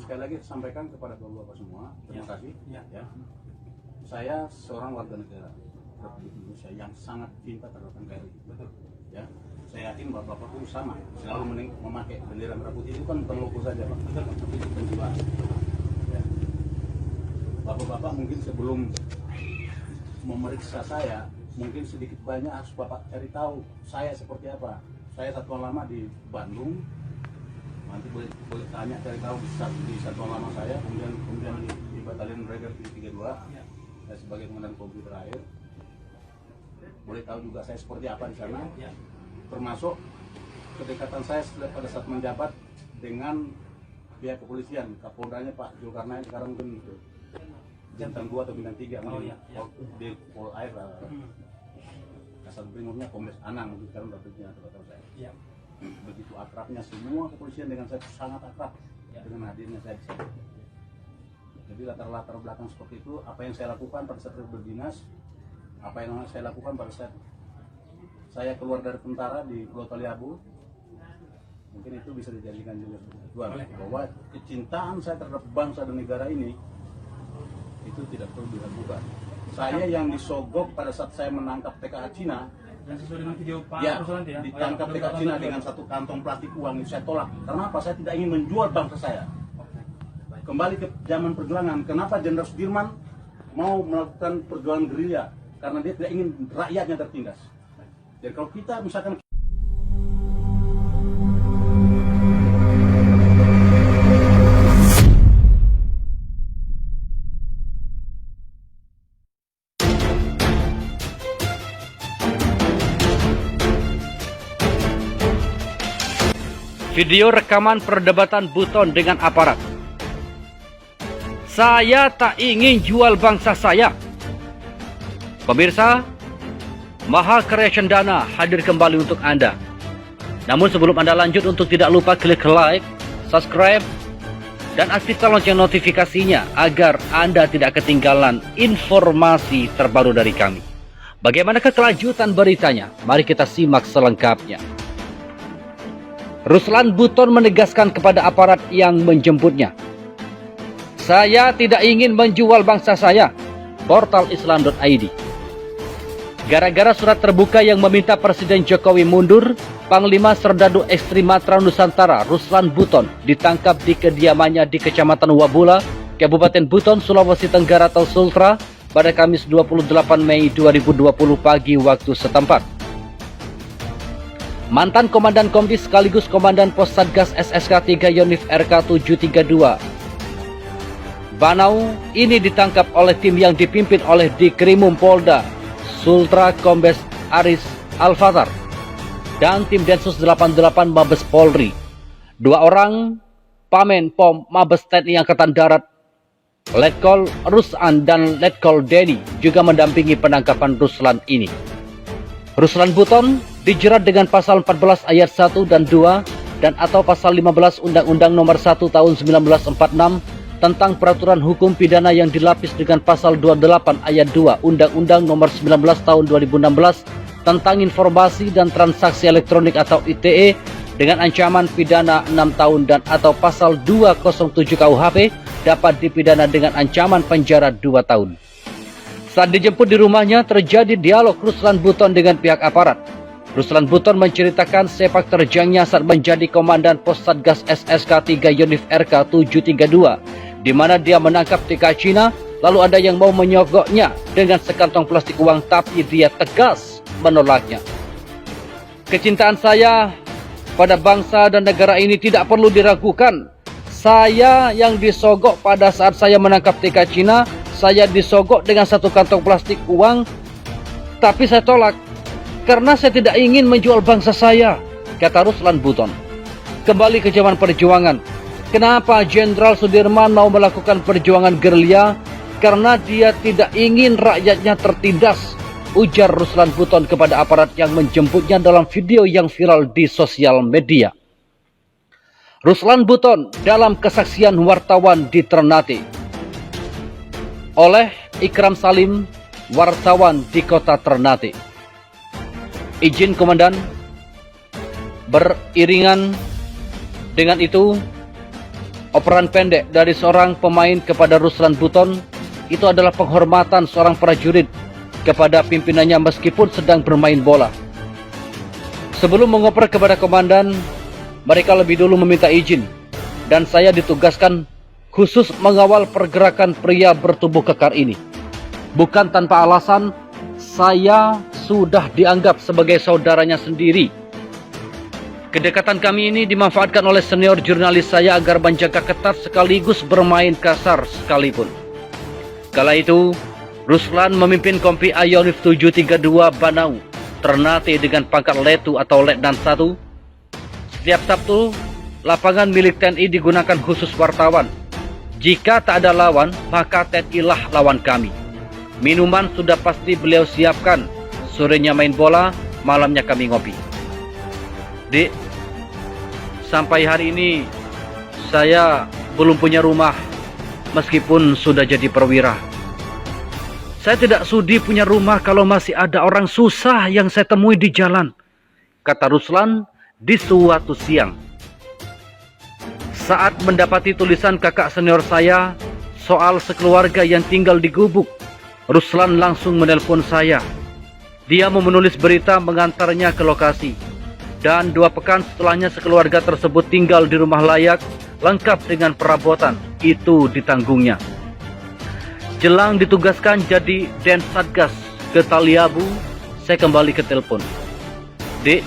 sekali lagi sampaikan kepada bapak-bapak semua, terima kasih. Ya. Ya. Saya seorang warga negara Republik Indonesia yang sangat cinta terhadap NKRI. Betul. Ya, saya yakin bapak-bapak pun sama, selalu memakai bendera merah putih. Itu kan bukan logo saja, Pak. Betul. Tapi itu penjiwaan. Ya. Bapak-bapak mungkin sebelum memeriksa saya, mungkin sedikit banyak harus bapak cari tahu saya seperti apa. Saya satuan lama di Bandung. Nanti boleh tanya cari tahu di satuan lama saya, kemudian di Batalion Raider 32. Ya. Saya sebagai komandan kompi terakhir. Boleh tahu juga saya seperti apa di sana. Ya. Termasuk kedekatan saya pada saat menjabat dengan pihak kepolisian, Kapoldanya Pak Zulkarnain, sekarang mungkin bintang 2 atau bintang 3 Oh, mungkin ya, ya. di Pol Air Kasat Brimopnya Kombes Anang, mungkin sekarang dapetnya atau saya. Ya. Begitu akrabnya semua kepolisian dengan saya, sangat akrab Ya. dengan hadirnya saya di sana. Jadi latar belakang seperti itu, apa yang saya lakukan pada saat berdinas, apa yang saya lakukan pada saat saya keluar dari tentara di Pulau Taliabu, mungkin itu bisa dijadikan juga sebagai tujuan bahwa kecintaan saya terhadap bangsa dan negara ini itu tidak perlu diragukan. Saya yang disogok pada saat saya menangkap TKA Cina, Dan sesuai dengan video Pak ya, Ruslan ya. ditangkap TKA Cina dengan satu kantong plastik uang, itu saya tolak. Karena apa? Saya tidak ingin menjual bangsa saya. Kembali ke zaman perjuangan, kenapa Jenderal Sudirman mau melakukan perjuangan gerilya? Karena dia tidak ingin rakyatnya tertindas. Jadi kalau kita misalkan video rekaman perdebatan Buton dengan aparat. Saya tak ingin jual bangsa saya. Pemirsa, Maha Karya Cendana hadir kembali untuk Anda. Namun sebelum Anda lanjut, untuk tidak lupa klik like, subscribe, dan aktifkan lonceng notifikasinya agar Anda tidak ketinggalan informasi terbaru dari kami. Bagaimanakah kelanjutan beritanya? Mari kita simak selengkapnya. Ruslan Buton menegaskan kepada aparat yang menjemputnya, "Saya tidak ingin menjual bangsa saya." Portal Islam.id. Gara-gara surat terbuka yang meminta Presiden Jokowi mundur, Panglima Serdadu Ekstrim Matra Nusantara Ruslan Buton ditangkap di kediamannya di Kecamatan Wabula, Kabupaten Buton, Sulawesi Tenggara atau Sultra pada Kamis 28 Mei 2020 pagi waktu setempat. Mantan Komandan Kompi sekaligus Komandan Pos Satgas SSK 3 Yonif RK 732 Banau ini ditangkap oleh tim yang dipimpin oleh Dikrimum Polda Sultra Kombes Aris Alfatar dan tim Densus 88 Mabes Polri. 2 orang Pamen Pom Mabes TNI Angkatan Darat Letkol Ruslan dan Letkol Dedi juga mendampingi penangkapan Ruslan ini. Ruslan Buton dijerat dengan pasal 14 ayat 1 dan 2 dan atau pasal 15 Undang-Undang Nomor 1 Tahun 1946 tentang peraturan hukum pidana yang dilapis dengan pasal 28 ayat 2 Undang-Undang Nomor 19 Tahun 2016 tentang informasi dan transaksi elektronik atau ITE dengan ancaman pidana 6 tahun dan atau pasal 207 KUHP dapat dipidana dengan ancaman penjara 2 tahun. Saat dijemput di rumahnya terjadi dialog Ruslan Buton dengan pihak aparat. Ruslan Buton menceritakan sepak terjangnya saat menjadi Komandan Pos Satgas SSK 3 Yonif RK 732, di mana dia menangkap TKA Cina, lalu ada yang mau menyogoknya dengan sekantong plastik uang, tapi dia tegas menolaknya. Kecintaan saya pada bangsa dan negara ini tidak perlu diragukan. Saya yang disogok pada saat saya menangkap TKA Cina, saya disogok dengan satu kantong plastik uang, tapi saya tolak karena saya tidak ingin menjual bangsa saya, kata Ruslan Buton. Kembali ke zaman perjuangan. Kenapa Jenderal Sudirman mau melakukan perjuangan gerilya? Karena dia tidak ingin rakyatnya tertindas, ujar Ruslan Buton kepada aparat yang menjemputnya dalam video yang viral di sosial media. Ruslan Buton dalam kesaksian wartawan di Ternate oleh Ikram Salim, wartawan di kota Ternate. Izin Komandan, beriringan dengan itu Operan pendek dari seorang pemain kepada Ruslan Buton itu adalah penghormatan seorang prajurit kepada pimpinannya meskipun sedang bermain bola. Sebelum mengoper kepada komandan, mereka lebih dulu meminta izin dan saya ditugaskan khusus mengawal pergerakan pria bertubuh kekar ini. Bukan tanpa alasan, saya sudah dianggap sebagai saudaranya sendiri. Kedekatan kami ini dimanfaatkan oleh senior jurnalis saya agar menjaga ketat sekaligus bermain kasar sekalipun. Kala itu, Ruslan memimpin kompi Ayonif 732 Banau, Ternate dengan pangkat Letu atau Letnan 1. Setiap Sabtu, lapangan milik TNI digunakan khusus wartawan. Jika tak ada lawan, maka TNI lah lawan kami. Minuman sudah pasti beliau siapkan. Sorenya main bola, malamnya kami ngopi. Dik, sampai hari ini saya belum punya rumah meskipun sudah jadi perwira. Saya tidak sudi punya rumah kalau masih ada orang susah yang saya temui di jalan, kata Ruslan di suatu siang. Saat mendapati tulisan kakak senior saya soal sekeluarga yang tinggal di gubuk, Ruslan langsung menelpon saya. Dia mau menulis berita mengantarnya ke lokasi. Dan 2 pekan setelahnya sekeluarga tersebut tinggal di rumah layak, lengkap dengan perabotan. Itu ditanggungnya. Jelang ditugaskan jadi Den Satgas ke Taliabu, saya kembali ke telepon. Dek,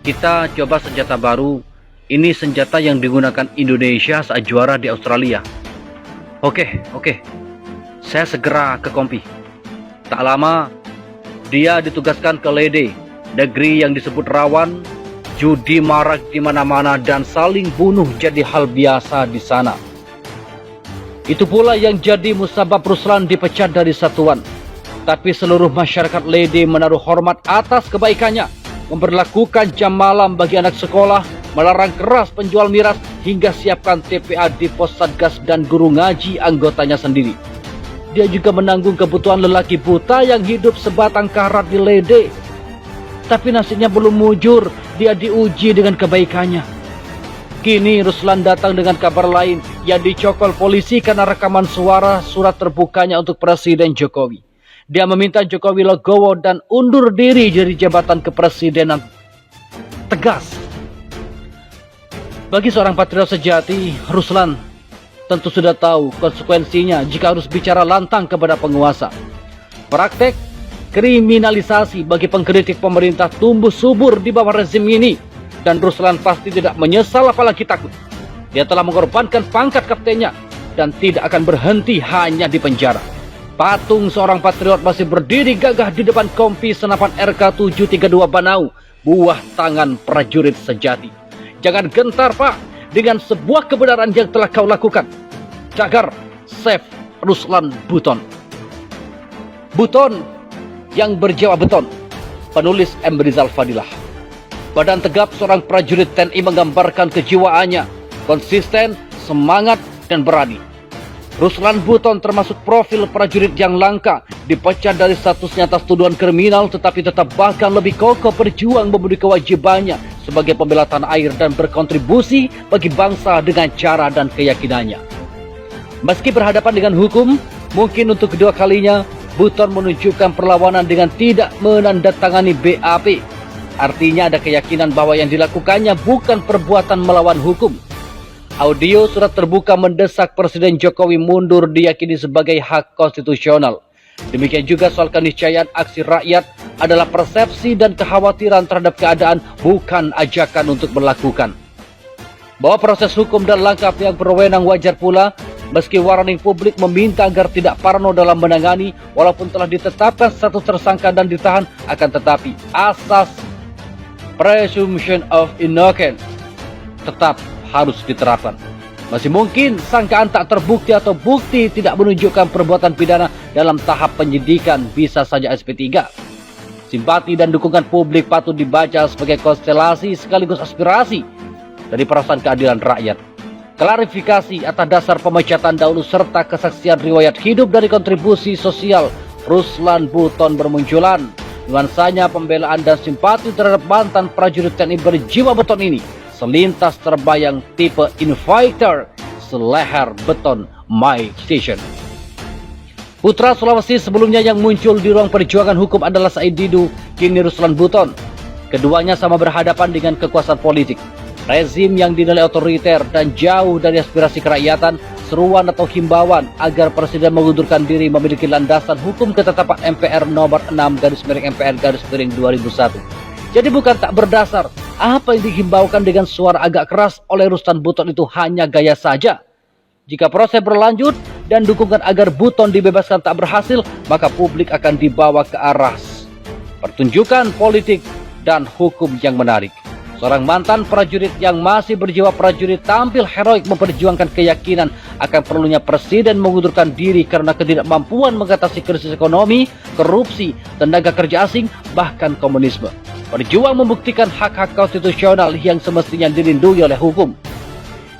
kita coba senjata baru. Ini senjata yang digunakan Indonesia saat juara di Australia. Oke. Saya segera ke kompi. Tak lama, dia ditugaskan ke Lede, negeri yang disebut rawan, judi marak di mana-mana dan saling bunuh jadi hal biasa di sana. Itu pula yang jadi musabab Ruslan dipecat dari satuan. Tapi seluruh masyarakat Lede menaruh hormat atas kebaikannya, memberlakukan jam malam bagi anak sekolah, melarang keras penjual miras, hingga siapkan TPA di pos Satgas dan guru ngaji anggotanya sendiri. Dia juga menanggung kebutuhan lelaki buta yang hidup sebatang karat di Lede. Tapi nasibnya belum mujur, dia diuji dengan kebaikannya. Kini Ruslan datang dengan kabar lain, yang dicokol polisi karena rekaman suara surat terbukanya untuk Presiden Jokowi. Dia meminta Jokowi legowo dan undur diri dari jabatan kepresidenan. Tegas. Bagi seorang patriot sejati, Ruslan tentu sudah tahu konsekuensinya jika harus bicara lantang kepada penguasa. Praktek kriminalisasi bagi pengkritik pemerintah tumbuh subur di bawah rezim ini, dan Ruslan pasti tidak menyesal apalagi takut. Dia telah mengorbankan pangkat kaptennya dan tidak akan berhenti hanya di penjara. Patung seorang patriot masih berdiri gagah di depan kompi senapan RK732 Banau, buah tangan prajurit sejati. Jangan gentar, Pak, dengan sebuah kebenaran yang telah kau lakukan. Cagar, Chef Ruslan Buton. Buton yang berjiwa beton. Penulis M. Rizal Fadilah. Badan tegap seorang prajurit TNI menggambarkan kejiwaannya, konsisten, semangat, dan berani. Ruslan Buton termasuk profil prajurit yang langka, dipecat dari statusnya atas tuduhan kriminal, tetapi tetap bahkan lebih kokoh berjuang memenuhi kewajibannya sebagai pembela tanah air dan berkontribusi bagi bangsa dengan cara dan keyakinannya. Meski berhadapan dengan hukum, mungkin untuk kedua kalinya, Buton menunjukkan perlawanan dengan tidak menandatangani BAP. Artinya ada keyakinan bahwa yang dilakukannya bukan perbuatan melawan hukum. Audio surat terbuka mendesak Presiden Jokowi mundur diyakini sebagai hak konstitusional. Demikian juga soal keniscayaan aksi rakyat adalah persepsi dan kekhawatiran terhadap keadaan, bukan ajakan untuk melakukan. Bahwa proses hukum dan langkah yang berwenang wajar pula, meski warning publik meminta agar tidak parno dalam menangani, walaupun telah ditetapkan status tersangka dan ditahan, akan tetapi asas presumption of innocence tetap harus diterapkan. Masih mungkin sangkaan tak terbukti atau bukti tidak menunjukkan perbuatan pidana dalam tahap penyidikan, bisa saja SP3. Simpati dan dukungan publik patut dibaca sebagai konstelasi sekaligus aspirasi dari perasaan keadilan rakyat. Klarifikasi atas dasar pemecatan dahulu serta kesaksian riwayat hidup dari kontribusi sosial Ruslan Buton bermunculan. Nuansanya pembelaan dan simpati terhadap mantan prajurit TNI berjiwa beton ini selintas terbayang tipe Infighter seleher beton My Station. Putra Sulawesi sebelumnya yang muncul di ruang perjuangan hukum adalah Said Didu, kini Ruslan Buton. Keduanya sama berhadapan dengan kekuasaan politik. Rezim yang dinilai otoriter dan jauh dari aspirasi kerakyatan, seruan atau himbauan agar Presiden mengundurkan diri memiliki landasan hukum ketetapan MPR nomor 6/MPR/2001. Jadi bukan tak berdasar, apa yang dihimbaukan dengan suara agak keras oleh Ruslan Buton itu hanya gaya saja. Jika proses berlanjut dan dukungan agar Buton dibebaskan tak berhasil, maka publik akan dibawa ke arah pertunjukan politik dan hukum yang menarik. Seorang mantan prajurit yang masih berjiwa prajurit tampil heroik memperjuangkan keyakinan akan perlunya Presiden mengundurkan diri karena ketidakmampuan mengatasi krisis ekonomi, korupsi, tenaga kerja asing, bahkan komunisme. Berjuang membuktikan hak-hak konstitusional yang semestinya dilindungi oleh hukum.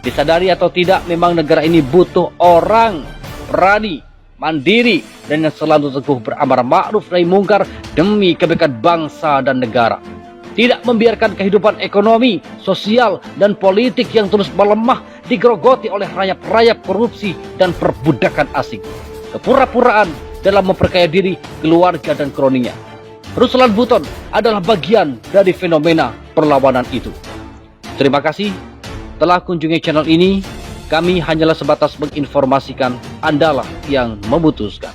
Disadari atau tidak, memang negara ini butuh orang berani, mandiri, dan yang selalu teguh beramar ma'ruf nahi mungkar demi kebaikan bangsa dan negara. Tidak membiarkan kehidupan ekonomi, sosial, dan politik yang terus melemah digerogoti oleh rayap-rayap korupsi dan perbudakan asing. Kepura-puraan dalam memperkaya diri, keluarga, dan kroninya. Ruslan Buton adalah bagian dari fenomena perlawanan itu. Terima kasih telah kunjungi channel ini. Kami hanyalah sebatas menginformasikan, Andalah yang memutuskan.